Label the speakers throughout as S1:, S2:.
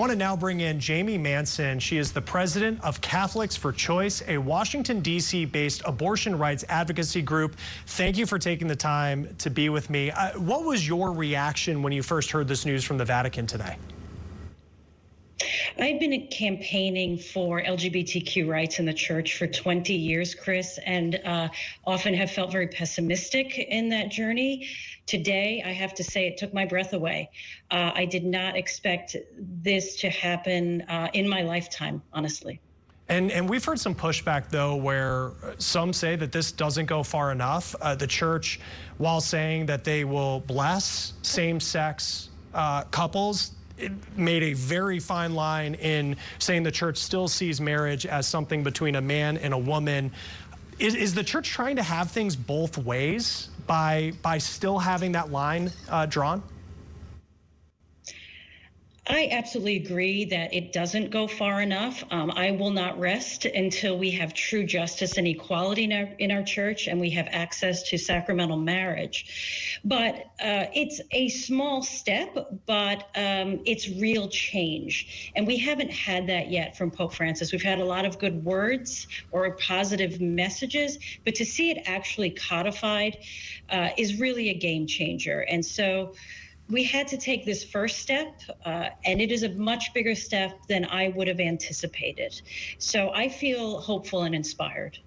S1: want to now bring in Jamie Manson. She is the president of Catholics for Choice, a Washington, D.C. based abortion rights advocacy group. Thank you for taking the time to be with me. What was your reaction when you first heard this news from the Vatican today?
S2: I've been campaigning for LGBTQ rights in the church for 20 years, Chris, and often have felt very pessimistic in that journey. Today, I have to say it took my breath away. I did not expect this to happen in my lifetime, honestly.
S1: And we've heard some pushback, though, where some say that this doesn't go far enough. The church, while saying that they will bless same-sex couples, it made a very fine line in saying the church still sees marriage as something between a man and a woman. Is the church trying to have things both ways by still having that line drawn?
S2: I absolutely agree that it doesn't go far enough. I will not rest until we have true justice and equality in our church and we have access to sacramental marriage. But it's a small step, but it's real change. And we haven't had that yet from Pope Francis. We've had a lot of good words or positive messages, but to see it actually codified is really a game changer. And so we had to take this first step, and it is a much bigger step than I would have anticipated. So I feel hopeful and inspired.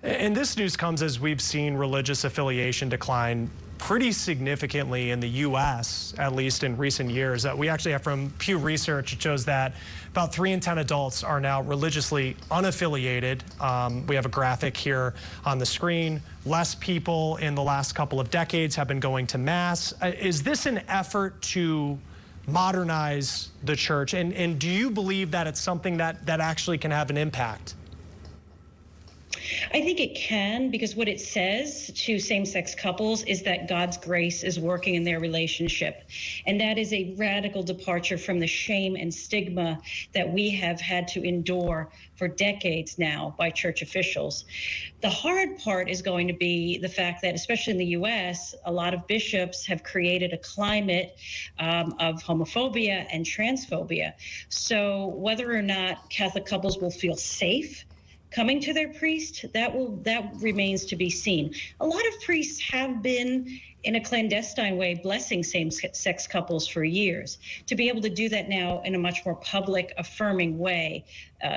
S1: And this news comes as we've seen religious affiliation decline pretty significantly in the U.S., at least in recent years. We actually have from Pew Research, it shows that about 3 in 10 adults are now religiously unaffiliated. We have a graphic here on the screen. Less people in the last couple of decades have been going to Mass. Is this an effort to modernize the church? And do you believe that it's something that actually can have an impact?
S2: I think it can, because what it says to same-sex couples is that God's grace is working in their relationship. And that is a radical departure from the shame and stigma that we have had to endure for decades now by church officials. The hard part is going to be the fact that, especially in the U.S., a lot of bishops have created a climate of homophobia and transphobia. So whether or not Catholic couples will feel safe coming to their priest, that remains to be seen. A lot of priests have been, in a clandestine way, blessing same-sex couples for years. To be able to do that now in a much more public, affirming way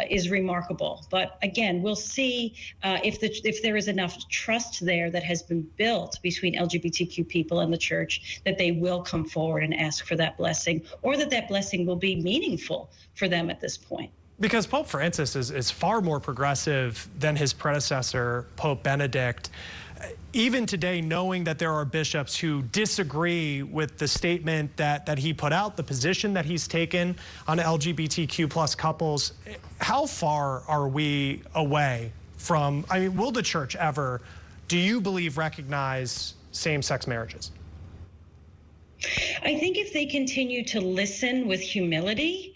S2: is remarkable. But again, we'll see if there is enough trust there that has been built between LGBTQ people and the church that they will come forward and ask for that blessing, or that blessing will be meaningful for them at this point.
S1: Because Pope Francis is far more progressive than his predecessor, Pope Benedict. Even today, knowing that there are bishops who disagree with the statement that he put out, the position that he's taken on LGBTQ plus couples, how far are we away from, I mean, will the church ever, do you believe, recognize same-sex marriages?
S2: I think if they continue to listen with humility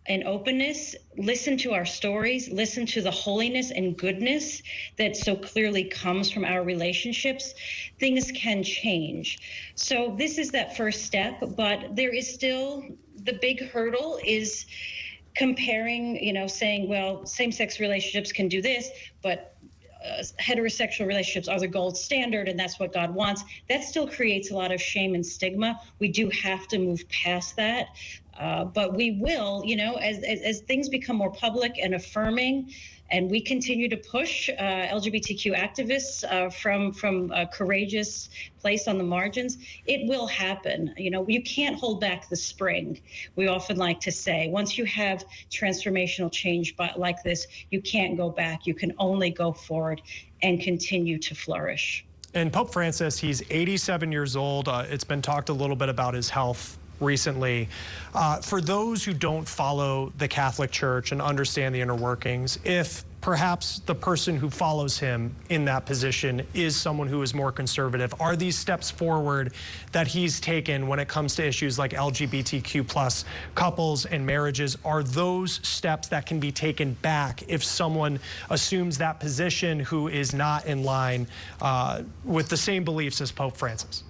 S2: and openness, listen to our stories, listen to the holiness and goodness that so clearly comes from our relationships, things can change. So this is that first step, but there is still, the big hurdle is comparing, saying, well, same-sex relationships can do this, but heterosexual relationships are the gold standard and that's what God wants. That still creates a lot of shame and stigma. We do have to move past that. But we will, as things become more public and affirming, and we continue to push LGBTQ activists from a courageous place on the margins, it will happen. You can't hold back the spring. We often like to say, once you have transformational change like this, you can't go back. You can only go forward and continue to flourish.
S1: And Pope Francis, he's 87 years old. It's been talked a little bit about his health recently. For those who don't follow the Catholic Church and understand the inner workings, if perhaps the person who follows him in that position is someone who is more conservative, are these steps forward that he's taken when it comes to issues like LGBTQ plus couples and marriages, are those steps that can be taken back if someone assumes that position who is not in line with the same beliefs as Pope Francis?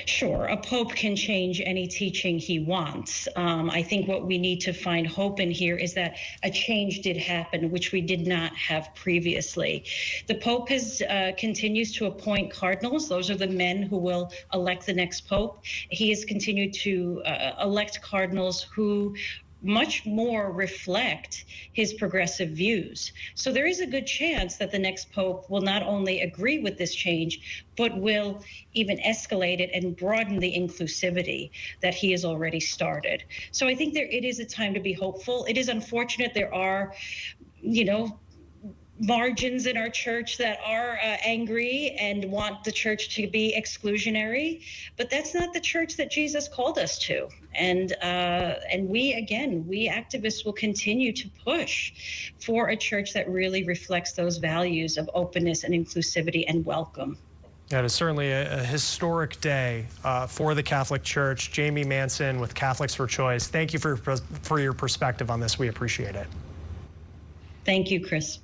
S2: Sure, a pope can change any teaching he wants. I think what we need to find hope in here is that a change did happen, which we did not have previously. The pope continues to appoint cardinals. Those are the men who will elect the next pope. He has continued to elect cardinals who much more reflect his progressive views. So there is a good chance that the next pope will not only agree with this change, but will even escalate it and broaden the inclusivity that he has already started. So I think it is a time to be hopeful. It is unfortunate there are, margins in our church that are angry and want the church to be exclusionary, but that's not the church that Jesus called us to. And we activists will continue to push for a church that really reflects those values of openness and inclusivity and welcome.
S1: It is certainly a historic day for the Catholic Church. Jamie Manson with Catholics for Choice, thank you for your perspective on this. We appreciate it.
S2: Thank you, Chris.